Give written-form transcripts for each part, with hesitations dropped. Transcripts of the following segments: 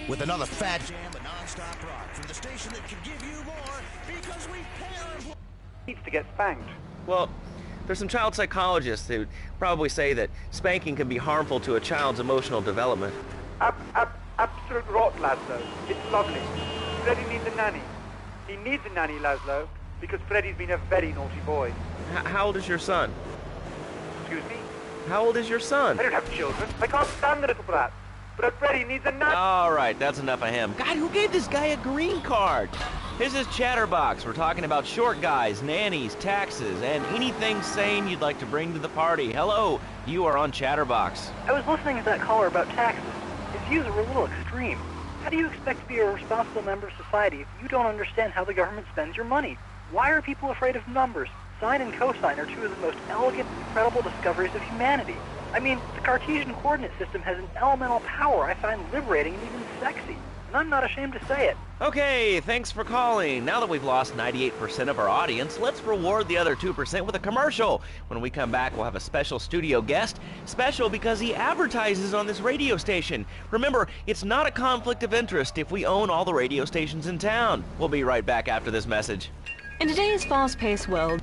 with another fat jam and non-stop rock from the station that can give you more because we pay our employees. Needs to get spanked. Well, there's some child psychologists who probably say that spanking can be harmful to a child's emotional development. Absolute rot, Laszlo. It's lovely. Freddie needs a nanny. He needs a nanny, Laszlo, because Freddie's been a very naughty boy. How old is your son? Excuse me? How old is your son? I don't have children. I can't stand the little brat. But Freddie needs a nanny. All right, that's enough of him. God, who gave this guy a green card? This is Chatterbox. We're talking about short guys, nannies, taxes, and anything sane you'd like to bring to the party. Hello, you are on Chatterbox. I was listening to that caller about taxes. His views are a little extreme. How do you expect to be a responsible member of society if you don't understand how the government spends your money? Why are people afraid of numbers? Sine and cosine are two of the most elegant and incredible discoveries of humanity. I mean, the Cartesian coordinate system has an elemental power I find liberating and even sexy. And I'm not ashamed to say it. Okay, thanks for calling. Now that we've lost 98% of our audience, let's reward the other 2% with a commercial. When we come back, we'll have a special studio guest. Special because he advertises on this radio station. Remember, it's not a conflict of interest if we own all the radio stations in town. We'll be right back after this message. In today's fast-paced world,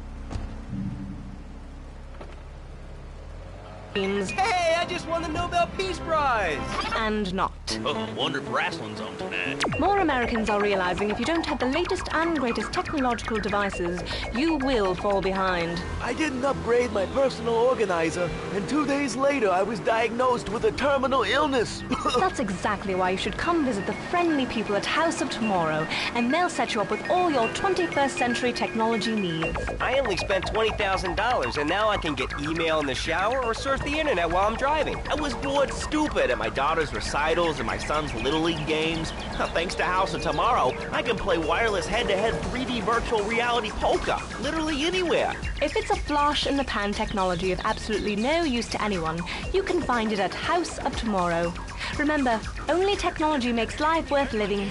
Hey, I just won the Nobel Peace Prize! and not. Oh, wonder if wrestling's on tonight. More Americans are realizing if you don't have the latest and greatest technological devices, you will fall behind. I didn't upgrade my personal organizer, and 2 days later I was diagnosed with a terminal illness. That's exactly why you should come visit the friendly people at House of Tomorrow, and they'll set you up with all your 21st century technology needs. I only spent $20,000, and now I can get email in the shower or surf the internet while I'm driving. I was bored stupid at my daughter's recitals and my son's Little League games. Thanks to House of Tomorrow, I can play wireless head-to-head 3D virtual reality poker, literally anywhere. If it's a flash-in-the-pan technology of absolutely no use to anyone, you can find it at House of Tomorrow. Remember, only technology makes life worth living.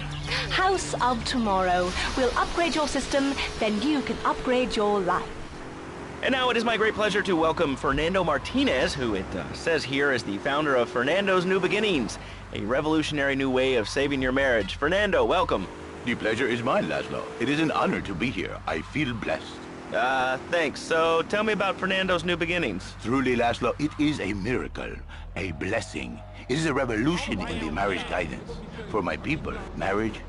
House of Tomorrow. We'll upgrade your system, then you can upgrade your life. And now it is my great pleasure to welcome Fernando Martinez, who it says here is the founder of Fernando's New Beginnings, a revolutionary new way of saving your marriage. Fernando, welcome. The pleasure is mine, Laszlo. It is an honor to be here. I feel blessed. Thanks. So tell me about Fernando's New Beginnings. Truly, Laszlo, it is a miracle, a blessing. It is a revolution in the marriage guidance. For my people, marriage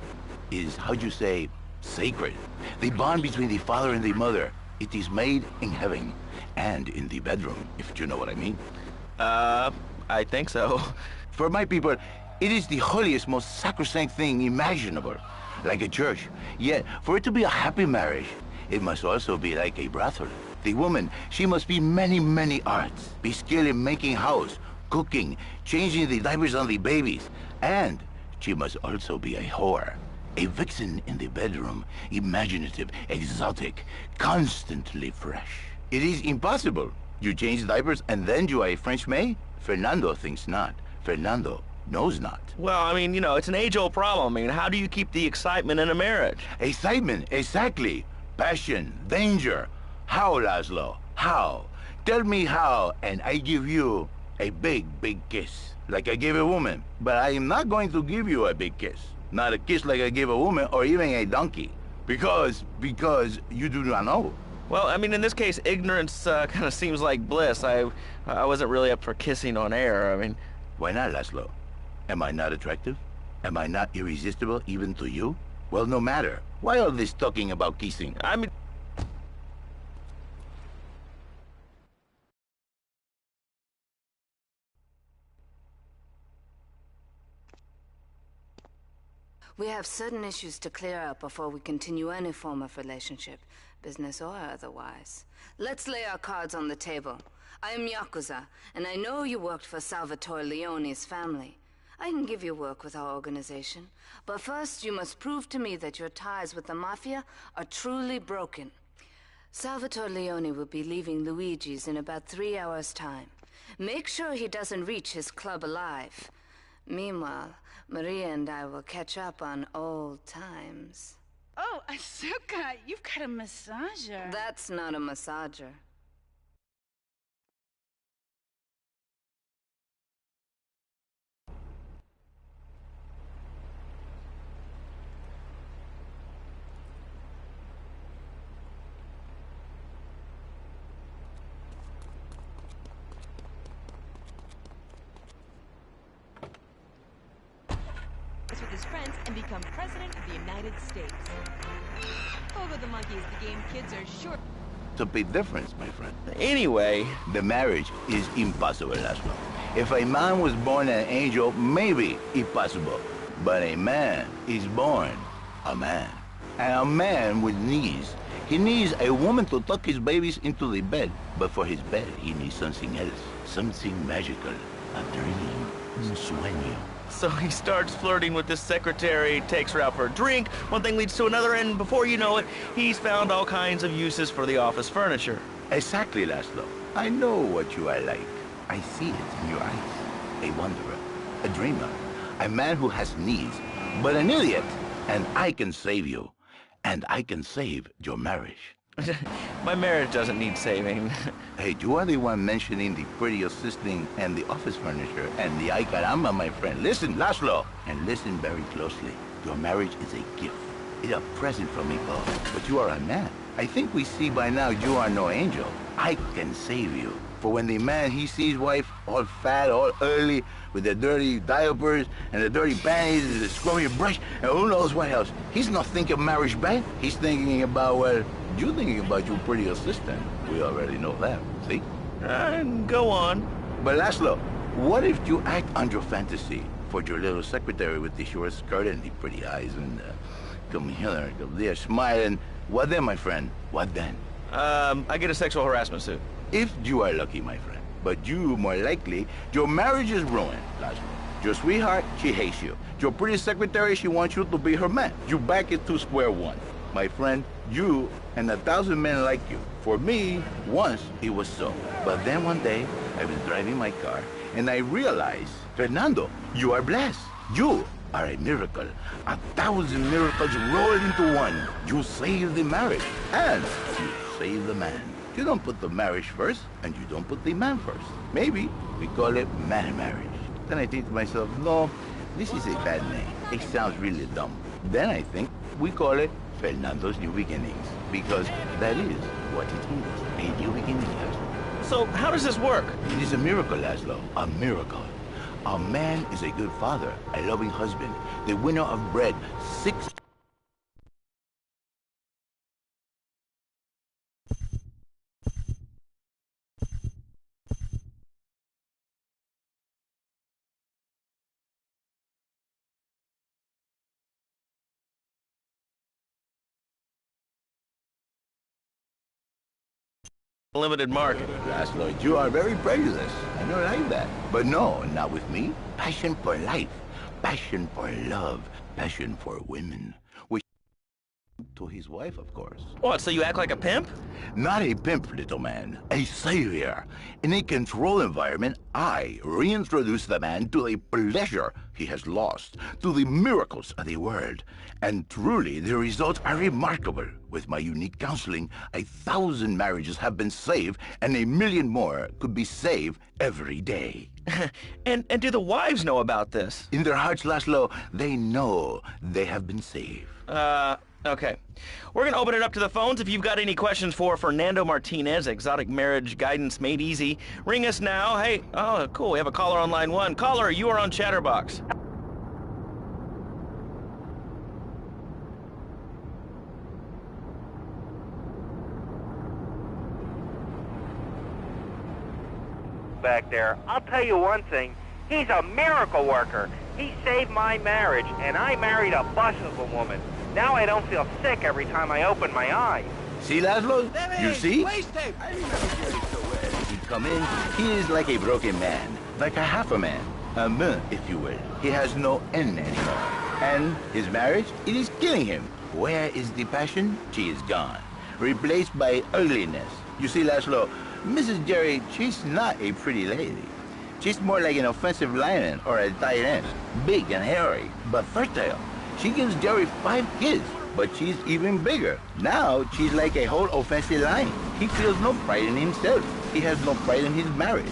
is, how'd you say, sacred. The bond between the father and the mother. It is made in heaven and in the bedroom, if you know what I mean. I think so. For my people, it is the holiest, most sacrosanct thing imaginable, like a church. Yet, for it to be a happy marriage, it must also be like a brothel. The woman, she must be many, many arts. Be skilled in making house, cooking, changing the diapers on the babies. And she must also be a whore. A vixen in the bedroom, imaginative, exotic, constantly fresh. It is impossible. You change diapers and then you are a French maid? Fernando thinks not. Fernando knows not. Well, I mean, you know, it's an age-old problem. I mean, how do you keep the excitement in a marriage? Excitement, exactly. Passion, danger. How, Laszlo? How? Tell me how, and I give you a big, big kiss, like I gave a woman. But I am not going to give you a big kiss. Not a kiss like I gave a woman or even a donkey. Because you do not know. Well, I mean, in this case, ignorance kind of seems like bliss. I wasn't really up for kissing on air. I mean... Why not, Laszlo? Am I not attractive? Am I not irresistible even to you? Well, no matter. Why all this talking about kissing? I mean... We have certain issues to clear up before we continue any form of relationship, business or otherwise. Let's lay our cards on the table. I am Yakuza, and I know you worked for Salvatore Leone's family. I can give you work with our organization, but first you must prove to me that your ties with the Mafia are truly broken. Salvatore Leone will be leaving Luigi's in about 3 hours' time. Make sure he doesn't reach his club alive. Meanwhile, Maria and I will catch up on old times. Oh, Asuka, you've got a massager. That's not a massager. friends and become president of the United States. Over the monkeys, the game kids are sure. It's a big difference, my friend. Anyway, The marriage is impossible, Laszlo. If a man was born an angel, maybe it's possible. But a man is born a man. And a man with needs. He needs a woman to tuck his babies into the bed. But for his bed, he needs something else. Something magical. A dream. Un sueño. so he starts flirting with this secretary, takes her out for a drink, one thing leads to another, and before you know it, he's found all kinds of uses for the office furniture. Exactly, Laszlo. I know what you are like. I see it in your eyes. A wanderer, a dreamer, a man who has needs, but an idiot. And I can save you. And I can save your marriage. My marriage doesn't need saving. Hey, you are the one mentioning the pretty assisting and the office furniture and the ay caramba, my friend. Listen, Laszlo, and listen very closely. Your marriage is a gift. It's a present from above. But you are a man. I think we see by now you are no angel. I can save you. For when the man, he sees wife all fat, all early, with the dirty diapers and the dirty panties and the scrubby brush, and who knows what else. He's not thinking marriage bad. He's thinking about, well, you thinking about your pretty assistant. We already know that, see? Go on. But Laszlo, what if you act on your fantasy for your little secretary with the short skirt and the pretty eyes and come here, come there, smiling? What then, my friend? What then? I get a sexual harassment suit. If you are lucky, my friend. But you, more likely, your marriage is ruined, Laszlo. Your sweetheart, she hates you. Your pretty secretary, she wants you to be her man. You back it to square one. My friend, you and 1,000 men like you. For me, once it was so. But then one day, I was driving my car, and I realized, Fernando, you are blessed. You are a miracle. 1,000 miracles rolled into one. You saved the marriage, and you saved the man. You don't put the marriage first, and you don't put the man first. Maybe we call it man marriage. Then I think to myself, no, this is a bad name. It sounds really dumb. Then I think we call it Fernando's New Beginnings, because that is what it is, a new beginning, Laszlo. So how does this work? It is a miracle, Laszlo, a miracle. A man is a good father, a loving husband, the winner of bread, 6... Limited market. Laszlo, you are very prejudiced. I don't like that. But no, not with me. Passion for life. Passion for love. Passion for women. Which to his wife, of course. What, so you act like a pimp? Not a pimp, little man. A savior. In a controlled environment, I reintroduce the man to the pleasure he has lost, to the miracles of the world. And truly, the results are remarkable. With my unique counseling, 1,000 marriages have been saved, and 1 million more could be saved every day. And do the wives know about this? In their hearts, Laszlo, they know they have been saved. Okay. We're gonna open it up to the phones. If you've got any questions for Fernando Martinez, exotic marriage guidance made easy, ring us now. Hey, oh, cool, we have a caller on line 1. Caller, you are on Chatterbox. Back there. I'll tell you one thing. He's a miracle worker. He saved my marriage, and I married a bus of a woman. Now I don't feel sick every time I open my eyes. See, Laszlo? You see? I remember Jerry so well. He come in, he is like a broken man, like a half a man, a man, if you will. He has no end anymore. And his marriage, it is killing him. Where is the passion? She is gone, replaced by ugliness. You see, Laszlo, Mrs. Jerry, she's not a pretty lady. She's more like an offensive lion or a tight end, big and hairy, but fertile. She gives Jerry 5 kids, but she's even bigger. Now, she's like a whole offensive lion. He feels no pride in himself. He has no pride in his marriage.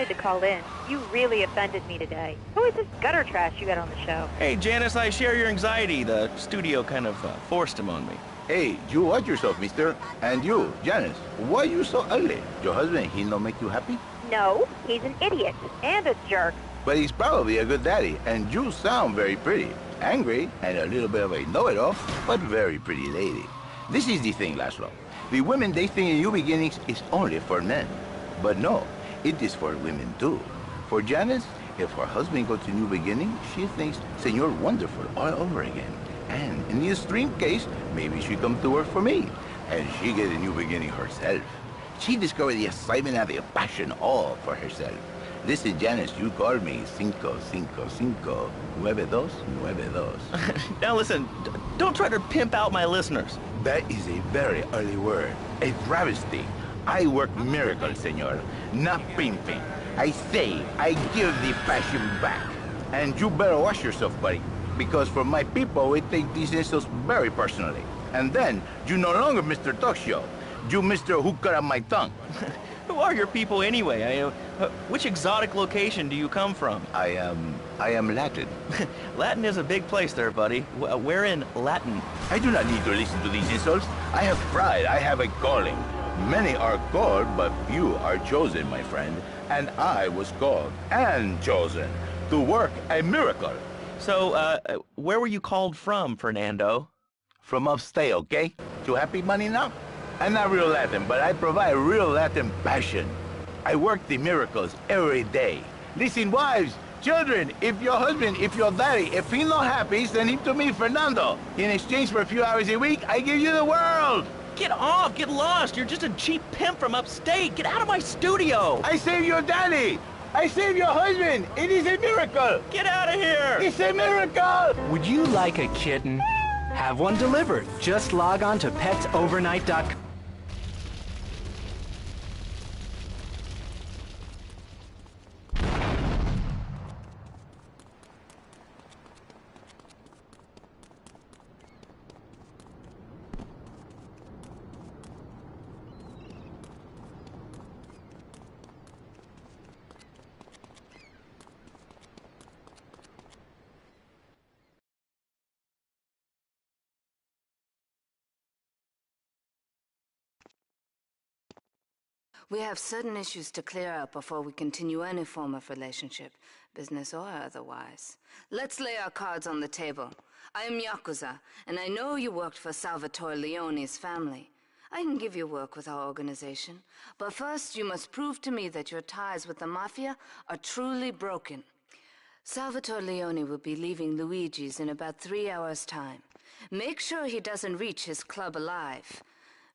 To call in. You really offended me today. Who is this gutter trash you got on the show? Hey, Janice, I share your anxiety. The studio kind of forced him on me. Hey, you watch yourself, mister. And you, Janice, why you so ugly? Your husband, he no make you happy? No, he's an idiot and a jerk. But he's probably a good daddy, and you sound very pretty. Angry, and a little bit of a know-it-all, but very pretty lady. This is the thing, Laszlo. The women they think in new beginnings is only for men. But no. It is for women too. For Janice, if her husband goes to new beginning, she thinks Senor Wonderful all over again. And in the extreme case, maybe she come to work for me, and she get a new beginning herself. She discovered the excitement and the passion all for herself. Listen, Janice, you called me 555-9292. Now listen, don't try to pimp out my listeners. That is a very early word, a travesty. I work miracles, senor, not pimping. I save, I give the passion back. And you better watch yourself, buddy, because for my people, we take these insults very personally. And then, you no longer Mr. Talk Show. You Mr. Who Cut Out My Tongue. Who are your people anyway? Which exotic location do you come from? I am Latin. Latin is a big place there, buddy. Where in Latin? I do not need to listen to these insults. I have pride, I have a calling. Many are called, but few are chosen, my friend. And I was called and chosen to work a miracle. So, where were you called from, Fernando? From upstate, okay? You happy money now? I'm not real Latin, but I provide real Latin passion. I work the miracles every day. Listen, wives, children, if your husband, if your daddy, if he's not happy, send him to me, Fernando. In exchange for a few hours a week, I give you the world. Get off! Get lost! You're just a cheap pimp from upstate! Get out of my studio! I saved your daddy! I saved your husband! It is a miracle! Get out of here! It's a miracle! Would you like a kitten? Have one delivered. Just log on to petsovernight.com. We have certain issues to clear up before we continue any form of relationship, business or otherwise. Let's lay our cards on the table. I am Yakuza, and I know you worked for Salvatore Leone's family. I can give you work with our organization, but first you must prove to me that your ties with the Mafia are truly broken. Salvatore Leone will be leaving Luigi's in about 3 hours' time. Make sure he doesn't reach his club alive.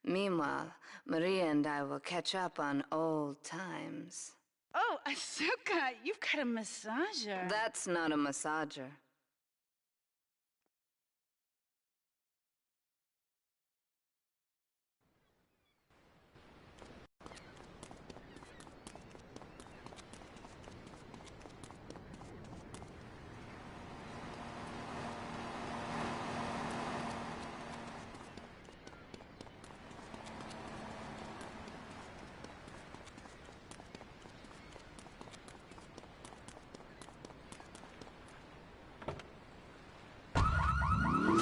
Meanwhile, Maria and I will catch up on old times. Oh, Asuka, you've got a massager. That's not a massager.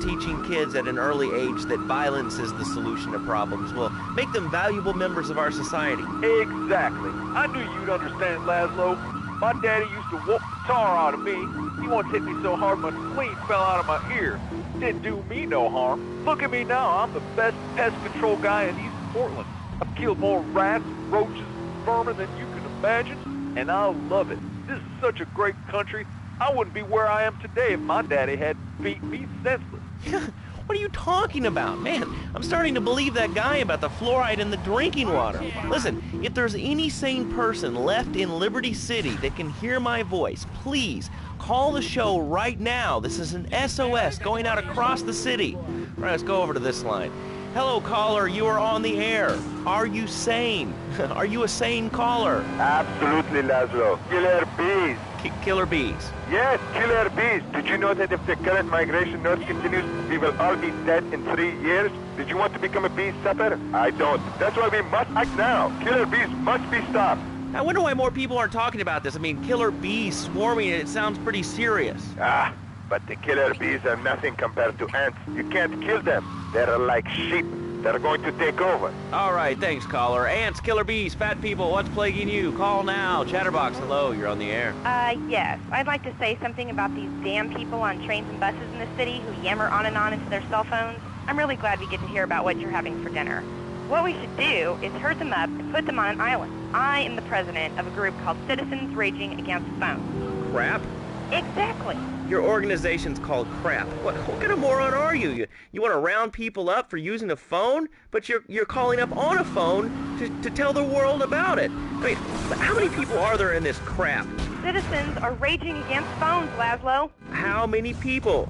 Teaching kids at an early age that violence is the solution to problems will make them valuable members of our society. Exactly. I knew you'd understand, Laszlo. My daddy used to whoop the tar out of me. He once hit me so hard my spleen fell out of my ear. Didn't do me no harm. Look at me now. I'm the best pest control guy in East Portland. I've killed more rats, roaches, vermin than you can imagine, and I love it. This is such a great country. I wouldn't be where I am today if my daddy hadn't beat me senseless. What are you talking about? Man, I'm starting to believe that guy about the fluoride in the drinking water. Listen, if there's any sane person left in Liberty City that can hear my voice, please call the show right now. This is an SOS going out across the city. All right, let's go over to this line. Hello, caller, you are on the air. Are you sane? Are you a sane caller? Absolutely, Laszlo. Killer bees. Killer bees? Yes, killer bees. Did you know that if the current migration north continues, we will all be dead in 3 years? Did you want to become a bee supper? I don't. That's why we must act now. Killer bees must be stopped. I wonder why more people aren't talking about this. I mean, killer bees swarming, it sounds pretty serious. Ah, but the killer bees are nothing compared to ants. You can't kill them. They're like sheep. They're going to take over. All right, thanks, caller. Ants, killer bees, fat people, what's plaguing you? Call now. Chatterbox, hello, you're on the air. Yes. I'd like to say something about these damn people on trains and buses in the city who yammer on and on into their cell phones. I'm really glad we get to hear about what you're having for dinner. What we should do is herd them up and put them on an island. I am the president of a group called Citizens Raging Against Phones. Crap? Exactly. Your organization's called crap. What kind of moron are you? You want to round people up for using a phone, but you're calling up on a phone to tell the world about it. I mean, how many people are there in this crap? Citizens are raging against phones, Laszlo. How many people?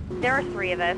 There are 3 of us.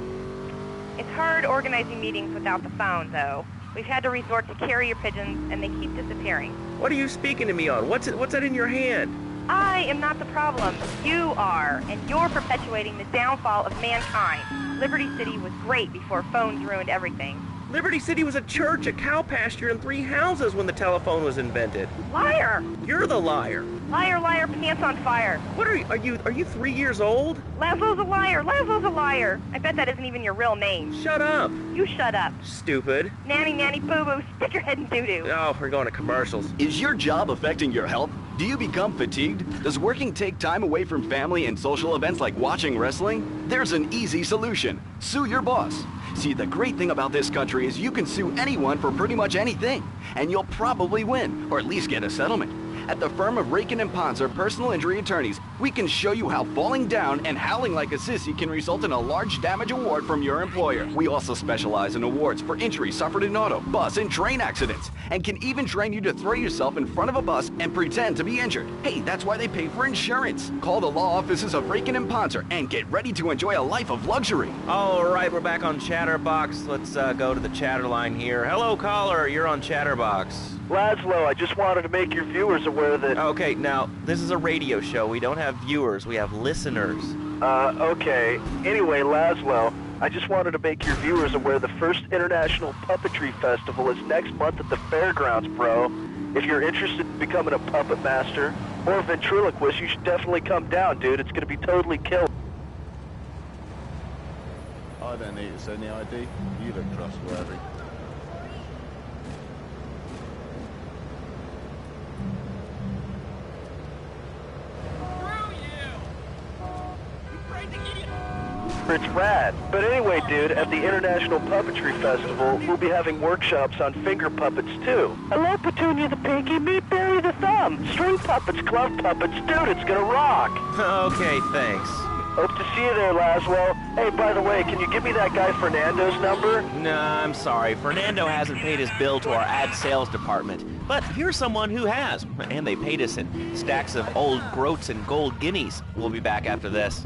It's hard organizing meetings without the phone, though. We've had to resort to carrier pigeons, and they keep disappearing. What are you speaking to me on? What's that in your hand? I am not the problem. You are, and you're perpetuating the downfall of mankind. Liberty City was great before phones ruined everything. Liberty City was a church, a cow pasture, and 3 houses when the telephone was invented. Liar! You're the liar. Liar, liar, pants on fire. What are you 3 years old? Laszlo's a liar. Laszlo's a liar. I bet that isn't even your real name. Shut up. You shut up. Stupid. Nanny, nanny, boo-boo, stick your head in doo-doo. Oh, we're going to commercials. Is your job affecting your health? Do you become fatigued? Does working take time away from family and social events like watching wrestling? There's an easy solution. Sue your boss. See, the great thing about this country is you can sue anyone for pretty much anything, and you'll probably win, or at least get a settlement. At the firm of Rakin & Ponzer Personal Injury Attorneys, we can show you how falling down and howling like a sissy can result in a large damage award from your employer. We also specialize in awards for injuries suffered in auto, bus, and train accidents, and can even train you to throw yourself in front of a bus and pretend to be injured. Hey, that's why they pay for insurance. Call the law offices of Rakin & Ponzer and get ready to enjoy a life of luxury. All right, we're back on Chatterbox. Let's go to the chatter line here. Hello, caller. You're on Chatterbox. Laszlo, I just wanted to make your viewers aware that... Okay, now, this is a radio show. We don't have viewers. We have listeners. Okay. Anyway, Laszlo, I just wanted to make your viewers aware the first International Puppetry Festival is next month at the fairgrounds, bro. If you're interested in becoming a puppet master or a ventriloquist, you should definitely come down, dude. It's going to be totally killer. I don't need to send the ID. You look trustworthy. It's rad. But anyway, dude, at the International Puppetry Festival, we'll be having workshops on finger puppets, too. Hello, Petunia the Pinky, meet Barry the Thumb. String puppets, glove puppets, dude, it's gonna rock. Okay, thanks. Hope to see you there, Laszlo. Hey, by the way, can you give me that guy Fernando's number? Nah, I'm sorry. Fernando hasn't paid his bill to our ad sales department. But here's someone who has, and they paid us in stacks of old groats and gold guineas. We'll be back after this.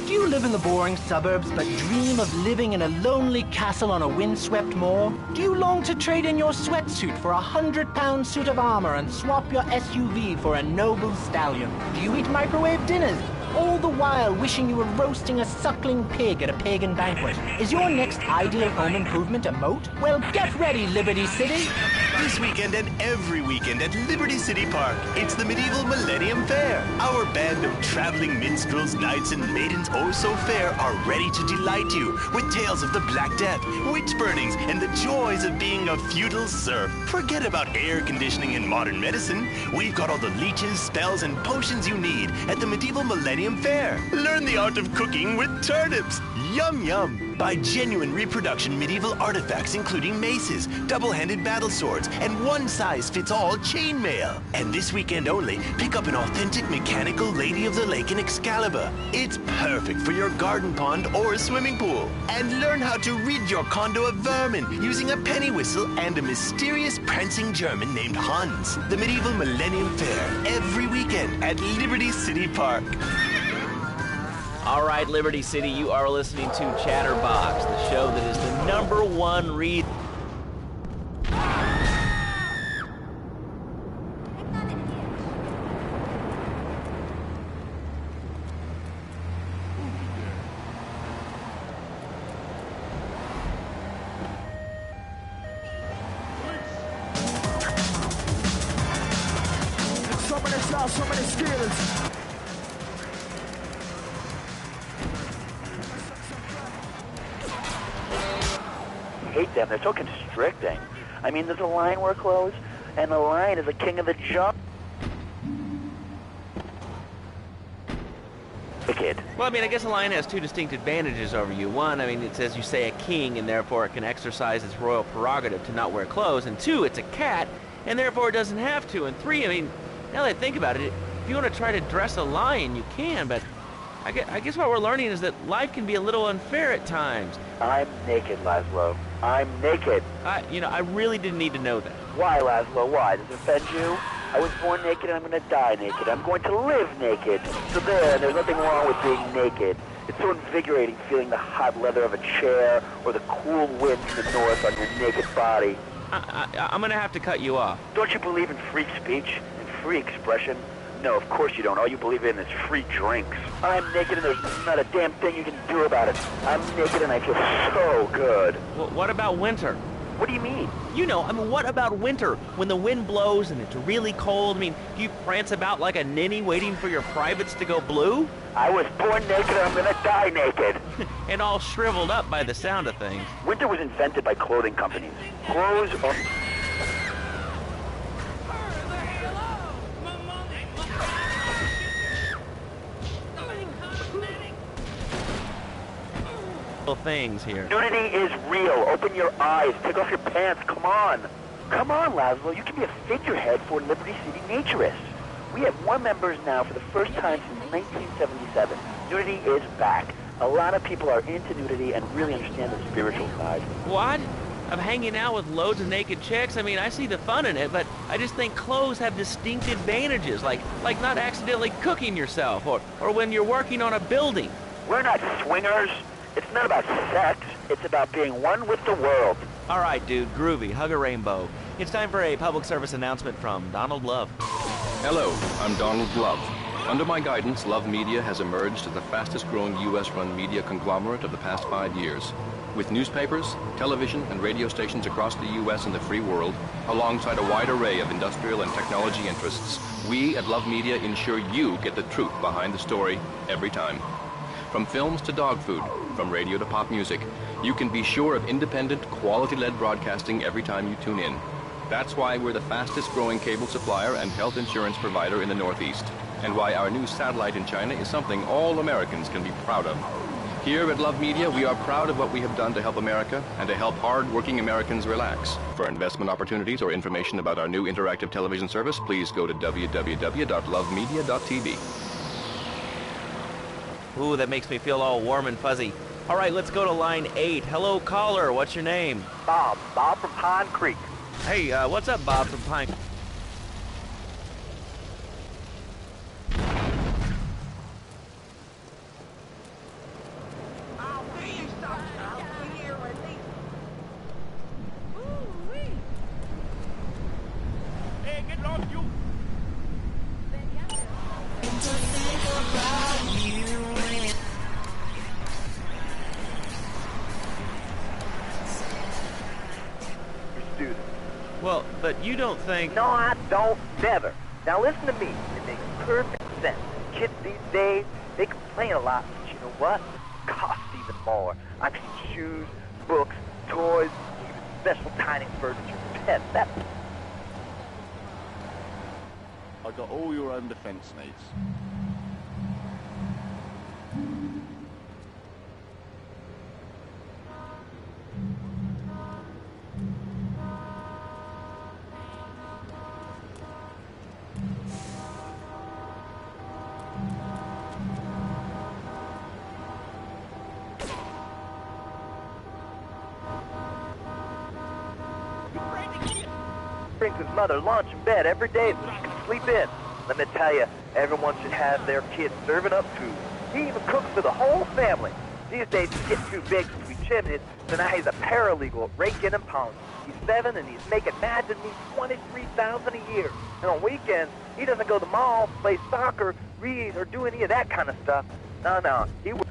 Do you live in the boring suburbs but dream of living in a lonely castle on a windswept moor? Do you long to trade in your sweatsuit for a 100-pound suit of armor and swap your SUV for a noble stallion? Do you eat microwave dinners, all the while wishing you were roasting a suckling pig at a pagan banquet? Is your next ideal home improvement a moat? Well, get ready, Liberty City! This weekend and every weekend at Liberty City Park, it's the Medieval Millennium Fair. Our band of traveling minstrels, knights, and maidens oh so fair are ready to delight you with tales of the Black Death, witch burnings, and the joys of being a feudal serf. Forget about air conditioning and modern medicine. We've got all the leeches, spells, and potions you need at the Medieval Millennium Fair. Learn the art of cooking with turnips. Yum yum. Buy genuine reproduction medieval artifacts including maces, double-handed battle swords, and one-size-fits-all chainmail. And this weekend only, pick up an authentic mechanical Lady of the Lake in Excalibur. It's perfect for your garden pond or swimming pool. And learn how to rid your condo of vermin using a penny whistle and a mysterious prancing German named Hans. The Medieval Millennium Fair, every weekend at Liberty City Park. All right, Liberty City, you are listening to Chatterbox, the show that is the #1 read. So many skills. Hate them. They're so constricting. I mean, there's a line we're closed, and the line is the king of the jungle. Kid. Well, I mean, I guess a lion has two distinct advantages over you. One, I mean, it's, as you say, a king, and therefore it can exercise its royal prerogative to not wear clothes. And two, it's a cat, and therefore it doesn't have to. And three, I mean, now that I think about it, if you want to try to dress a lion, you can, but I guess what we're learning is that life can be a little unfair at times. I'm naked, Laszlo. I'm naked. I really didn't need to know that. Why, Laszlo? Why? Does it offend you? I was born naked and I'm going to die naked. I'm going to live naked. So there's nothing wrong with being naked. It's so invigorating feeling the hot leather of a chair or the cool wind from the north on your naked body. I'm going to have to cut you off. Don't you believe in free speech and free expression? No, of course you don't. All you believe in is free drinks. I'm naked and there's not a damn thing you can do about it. I'm naked and I feel so good. Well, what about winter? What do you mean? You know, I mean, what about winter? When the wind blows and it's really cold, I mean, do you prance about like a ninny waiting for your privates to go blue? I was born naked and I'm gonna die naked. And all shriveled up by the sound of things. Winter was invented by clothing companies. Clothes are... things here. Nudity is real. Open your eyes. Take off your pants. Come on. Come on, Laszlo. You can be a figurehead for Liberty City Naturists. We have more members now for the first time since 1977. Nudity is back. A lot of people are into nudity and really understand the spiritual side. What? Of hanging out with loads of naked chicks? I mean, I see the fun in it, but I just think clothes have distinct advantages, like not accidentally cooking yourself, or when you're working on a building. We're not swingers. It's not about sex. It's about being one with the world. All right, dude. Groovy. Hug a rainbow. It's time for a public service announcement from Donald Love. Hello, I'm Donald Love. Under my guidance, Love Media has emerged as the fastest-growing U.S.-run media conglomerate of the past 5 years. With newspapers, television, and radio stations across the U.S. and the free world, alongside a wide array of industrial and technology interests, we at Love Media ensure you get the truth behind the story every time. From films to dog food, from radio to pop music, you can be sure of independent, quality-led broadcasting every time you tune in. That's why we're the fastest-growing cable supplier and health insurance provider in the Northeast, and why our new satellite in China is something all Americans can be proud of. Here at Love Media, we are proud of what we have done to help America and to help hard-working Americans relax. For investment opportunities or information about our new interactive television service, please go to www.lovemedia.tv. Ooh, that makes me feel all warm and fuzzy. All right, let's go to line 8. Hello, caller. What's your name? Bob. Bob from Pine Creek. Hey, what's up, Bob from Pine Creek? Hey, get lost, you. Well, but you don't think... No, I don't. Never. Now listen to me. It makes perfect sense. Kids these days, they complain a lot, but you know what? It costs even more. I mean, shoes, books, toys, even special tiny furniture, pets. That... I got all your own defense needs. Brings his mother lunch in bed every day so she can sleep in. Let me tell you, everyone should have their kids serving up food. He even cooks for the whole family. These days he's getting too big to be chimneys, so now he's a paralegal raking and pounding. He's 7 and he's making mad than me $23,000 a year. And on weekends, he doesn't go to the mall, play soccer, read, or do any of that kind of stuff. No, he works.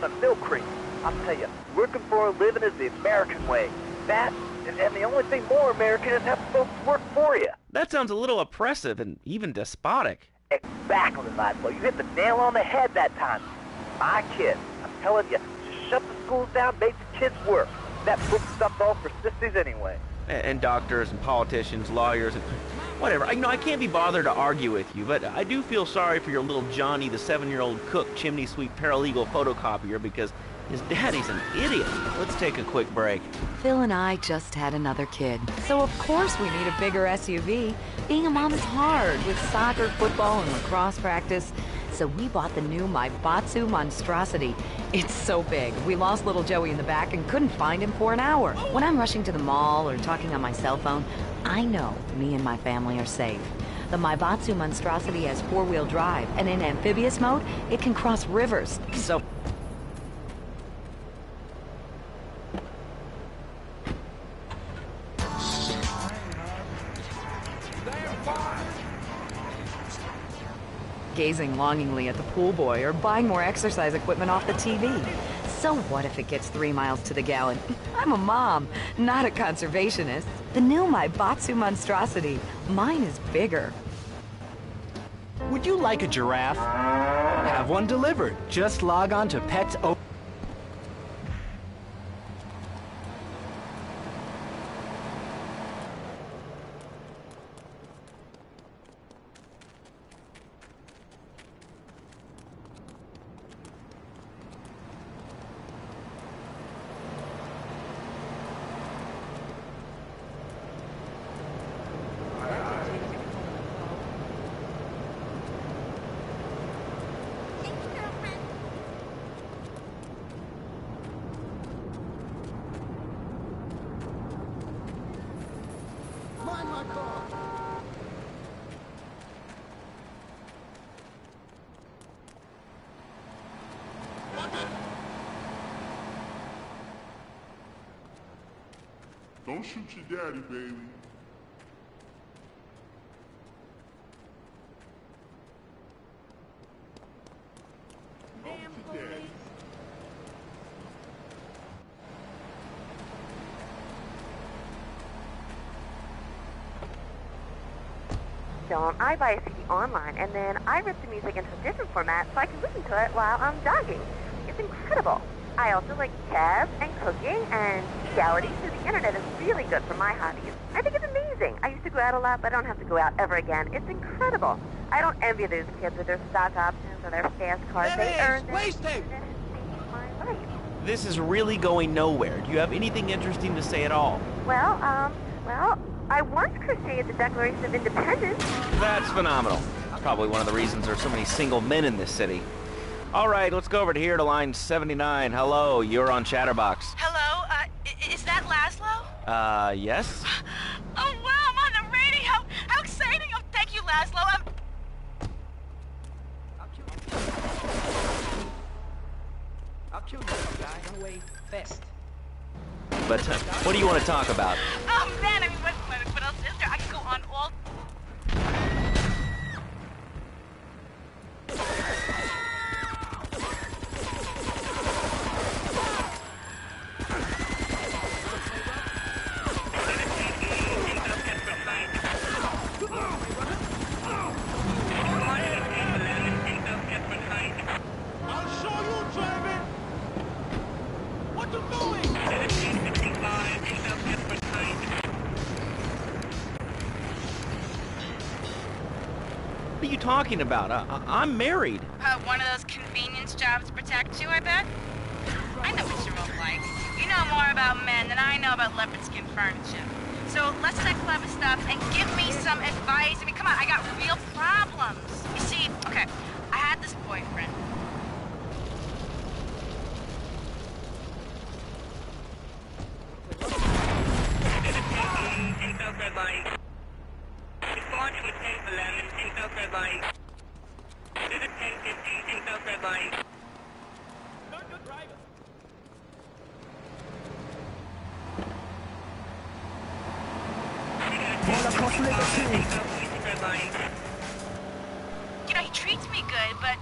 A milk crate. I'll tell you, working for a living is the American way. That, and the only thing more American is having folks work for you. That sounds a little oppressive and even despotic. Exactly, Laszlo. You hit the nail on the head that time. My kids, I'm telling you, just shut the schools down, make the kids work. That book stuff's all for sissies anyway. And doctors and politicians, lawyers, and whatever. I can't be bothered to argue with you, but I do feel sorry for your little Johnny, the 7-year-old cook, chimney sweep, paralegal photocopier, because his daddy's an idiot. Let's take a quick break. Phil and I just had another kid, so of course we need a bigger SUV. Being a mom is hard, with soccer, football, and lacrosse practice. So we bought the new Maibatsu Monstrosity. It's so big, we lost little Joey in the back and couldn't find him for an hour. When I'm rushing to the mall or talking on my cell phone, I know me and my family are safe. The Maibatsu Monstrosity has 4-wheel drive, and in amphibious mode, it can cross rivers. So gazing longingly at the pool boy or buying more exercise equipment off the TV. So what if it gets 3 miles to the gallon? I'm a mom, not a conservationist. The new Maibatsu Monstrosity. Mine is bigger. Would you like a giraffe? Have one delivered. Just log on to Pets. Mind my car! Don't shoot your daddy, baby. Damn police. Don't I buy a CD online, and then I rip the music into a different format so I can listen to it while I'm jogging. It's incredible. I also like chess and cooking, and scouting through the internet is really good for my hobbies. I think it's amazing. I used to go out a lot, but I don't have to go out ever again. It's incredible. I don't envy those kids with their stock options or their fast cars. They earned it. My life. This is really going nowhere. Do you have anything interesting to say at all? Well, I once crocheted the Declaration of Independence. That's phenomenal. Probably one of the reasons there's so many single men in this city. All right, let's go over to here to line 79. Hello, you're on Chatterbox. Hello? Is that Laszlo? Yes? Oh, wow, I'm on the radio! How exciting! Oh, thank you, Laszlo. I'll kill you, guy. Run away fast. But what do you want to talk about? Oh, man, I mean, what else is there? I could go on all... are you talking about? I'm married. One of those convenience jobs to protect you, I bet? I know what you're all like. You know more about men than I know about leopard skin furniture. So let's say clever stuff and give me some advice. I mean, come on, I got real problems. You see, okay, I had this boyfriend. You know, he treats me good, but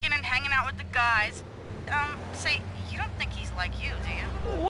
and hanging out with the guys. Say, you don't think he's like you, do you?